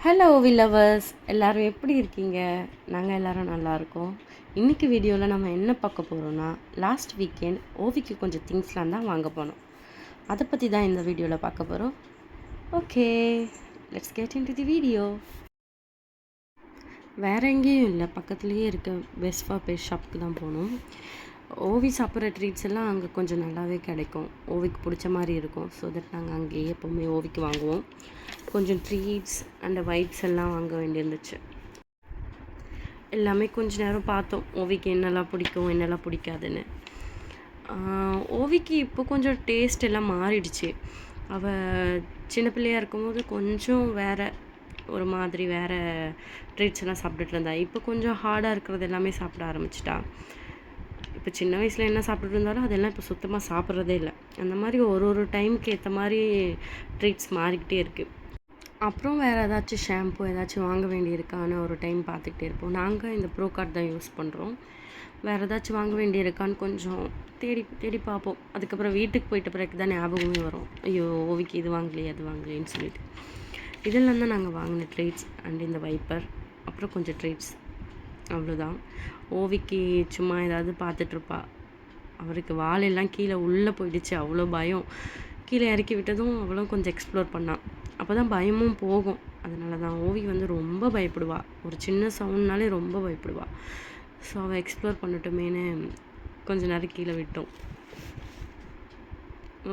Hello ஓவி lovers, எல்லோரும் எப்படி இருக்கீங்க? நாங்கள் எல்லோரும் நல்லாயிருக்கோம். இன்றைக்கி வீடியோவில் நம்ம என்ன பார்க்க போகிறோன்னா, லாஸ்ட் வீக்கெண்ட் ஓவிக்கு கொஞ்சம் திங்ஸ்லாம் தான் வாங்க போனோம். அதை பற்றி தான் இந்த வீடியோவில் பார்க்க போகிறோம். Okay, let's get into the video. வேறு எங்கேயும் இல்லை, பக்கத்துலேயே இருக்க வெஸ்ட் பெட் ஷாப்புக்கு தான் போகணும். ஓவி சாப்பிட்ற ட்ரீட்ஸ் எல்லாம் அங்கே கொஞ்சம் நல்லாவே கிடைக்கும். ஓவிக்கு பிடிச்ச மாதிரி இருக்கும். ஸோ தட் நாங்கள் அங்கேயே எப்போவுமே ஓவிக்கு வாங்குவோம். கொஞ்சம் ட்ரீட்ஸ் அண்ட் வைப்ஸ் எல்லாம் வாங்க வேண்டியிருந்துச்சு. எல்லாமே கொஞ்சம் நேரம் பார்த்தோம், ஓவிக்கு என்னெல்லாம் பிடிக்கும் என்னெல்லாம் பிடிக்காதுன்னு. ஓவிக்கு இப்போ கொஞ்சம் டேஸ்ட் எல்லாம் மாறிடுச்சு. அவள் சின்ன பிள்ளையாக இருக்கும்போது கொஞ்சம் வேறு ஒரு மாதிரி வேறு ட்ரீட்ஸ் எல்லாம் சாப்பிட்டுட்டு இருந்தா. இப்போ கொஞ்சம் ஹார்டாக இருக்கிறது எல்லாமே சாப்பிட ஆரம்பிச்சிட்டா. இப்போ சின்ன வயசில் என்ன சாப்பிட்டுட்டு இருந்தாலும் அதெல்லாம் இப்போ சுத்தமாக சாப்பிட்றதே இல்லை. அந்த மாதிரி ஒரு டைமுக்கு ஏற்ற மாதிரி ட்ரீட்ஸ் மாறிக்கிட்டே இருக்குது. அப்புறம் வேறு ஏதாச்சும் ஷாம்பு ஏதாச்சும் வாங்க வேண்டியிருக்கான்னு ஒரு டைம் பார்த்துக்கிட்டே இருப்போம். நாங்கள் இந்த ப்ரோ கார்ட் தான் யூஸ் பண்ணுறோம். வேறு ஏதாச்சும் வாங்க வேண்டியிருக்கான்னு கொஞ்சம் தேடி தேடி பார்ப்போம். அதுக்கப்புறம் வீட்டுக்கு போயிட்ட பிறகு தான் ஞாபகமே வரும், ஐயோ ஓவிக்கு இது வாங்கலையே அது வாங்கலேன்னு சொல்லிட்டு. இதெல்லாம் தான் நாங்கள் வாங்கின ட்ரீட்ஸ் அண்ட் இந்த வைப்பர், அப்புறம் கொஞ்சம் ட்ரீட்ஸ், அவ்வளோதான். ஓவிக்கு சும்மா ஏதாவது பார்த்துட்ருப்பா. அவருக்கு வாலெல்லாம் கீழே உள்ளே போயிடுச்சு, அவ்வளோ பயம். கீழே இறக்கி விட்டதும் அவளும் கொஞ்சம் எக்ஸ்ப்ளோர் பண்ணான். அப்போ தான் பயமும் போகும். அதனால தான் ஓவி வந்து ரொம்ப பயப்படுவாள். ஒரு சின்ன சவுண்ட்னாலே ரொம்ப பயப்படுவாள். ஸோ அவள் எக்ஸ்ப்ளோர் பண்ணட்டுமேனு கொஞ்சம் நேரம் கீழே விட்டோம்.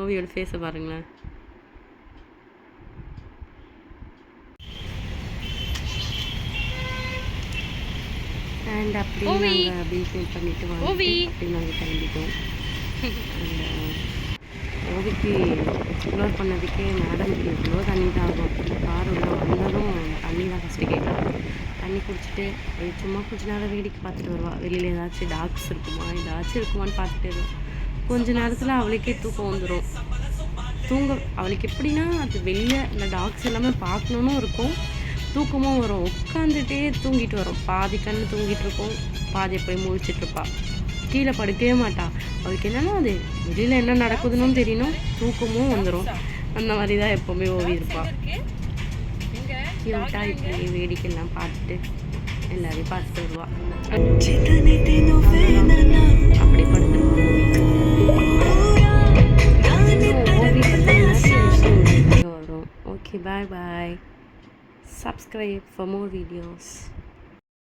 ஓவியோட ஃபேஸை பாருங்களேன். அண்ட் அப்படியே நாங்கள் பில் பே பண்ணிவிட்டு வாங்க அப்படி நாங்கள் கிளம்பிட்டோம். அண்ட் ஓவிக்கு எக்ஸ்ப்ளோர் பண்ணதுக்கே மேடமுக்கு எவ்வளோ தண்ணி தான் ஆகும். கார் உள்ள வந்ததும் தண்ணி தான் ஃபஸ்ட்டு கேட்குறாங்க. தண்ணி குடிச்சிட்டு சும்மா கொஞ்சம் நேரம் வேடிக்கை பார்த்துட்டு வருவாள். வெளியில் ஏதாச்சும் டாக்ஸ் ஏதாச்சும் இருக்குமான்னு பார்த்துட்டு வருவாள். கொஞ்ச நேரத்தில் அவளுக்கே தூக்கம் வந்துடும். அவளுக்கு எப்படின்னா அது வெளியில் இந்த டாக்ஸ் எல்லாமே பார்க்கணுன்னு இருக்கும், தூக்கமும் வரும். உட்காந்துட்டே தூங்கிட்டு வரும். பாதி கண்ணு தூங்கிட்டு இருக்கும், பாதி போய் முழிச்சிட்ருப்பாள். கீழே படுக்கவே மாட்டாள். அவளுக்கு என்னன்னா அது வெளியில் என்ன நடக்குதுன்னு தெரியணும், தூக்கமும் வந்துடும். அந்த மாதிரி தான் எப்போவுமே ஓவி இருப்பாள். கியூட்டாக இப்படி வேடிக்கைலாம் பார்த்துட்டு எல்லாரையும் பார்த்துட்டு வருவாள். அப்படி படுத்துருவாள். வரும். Okay, bye. Subscribe for more videos.